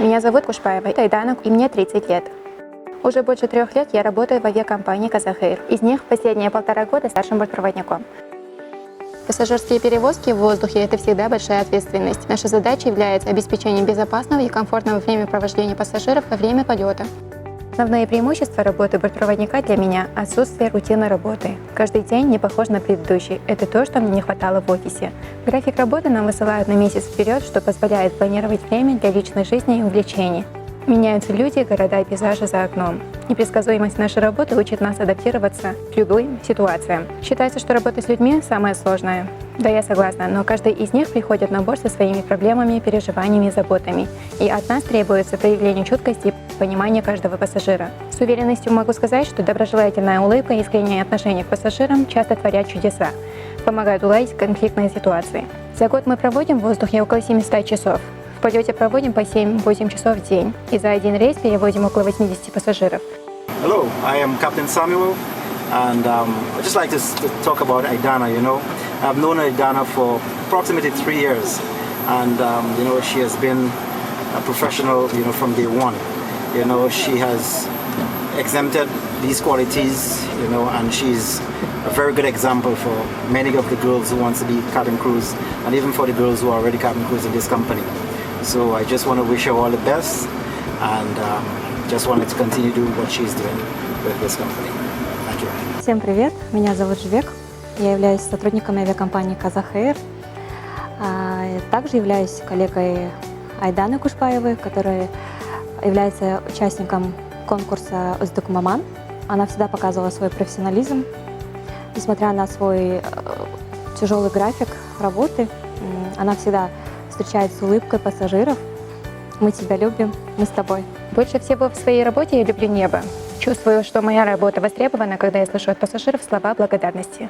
Меня зовут Кушпаева Айдана, и мне 30 лет. Уже больше 3 лет я работаю в авиакомпании «Казахэйр». Из них последние 1,5 года старшим бортпроводником. Пассажирские перевозки в воздухе – это всегда большая ответственность. Наша задача является обеспечением безопасного и комфортного времяпровождения пассажиров во время полета. Основные преимущества работы бортпроводника для меня – отсутствие рутинной работы. Каждый день не похож на предыдущий. Это то, что мне не хватало в офисе. График работы нам высылают на месяц вперед, что позволяет планировать время для личной жизни и увлечений. Меняются люди, города и пейзажи за окном. Непредсказуемость нашей работы учит нас адаптироваться к любым ситуациям. Считается, что работа с людьми самая сложная. Да, я согласна, но каждый из них приходит на борт со своими проблемами, переживаниями и заботами. И от нас требуется проявление чуткости и понимания каждого пассажира. С уверенностью могу сказать, что доброжелательная улыбка и искреннее отношение к пассажирам часто творят чудеса, помогают уладить конфликтные ситуации. За год мы проводим в воздухе около 700 часов. В полете проводим по 7-8 часов в день, и за один рейс перевозим около 80 пассажиров. Hello, I am Captain Samuel, and I'd just like to talk about Aidana. I've known Aidana for approximately 3 years, and she has been a professional, from day one. She has exempted these qualities, and she's a very good example for many of the girls who want to be cabin crews, and even for the girls who are already cabin crews in this company. So I just want to wish her all the best, and just wanted to continue doing what she's doing with this company. Thank you. Всем привет, меня зовут Жвек, я являюсь сотрудником авиакомпании «Казахэйр». Также являюсь коллегой Айданы Кушпаевой, которая является участником конкурса «Уздык Маман». Она всегда показывала свой профессионализм, несмотря на свой тяжелый график работы. Она всегда встречает с улыбкой пассажиров. Мы тебя любим, мы с тобой. Больше всего в своей работе я люблю небо. Чувствую, что моя работа востребована, когда я слышу от пассажиров слова благодарности.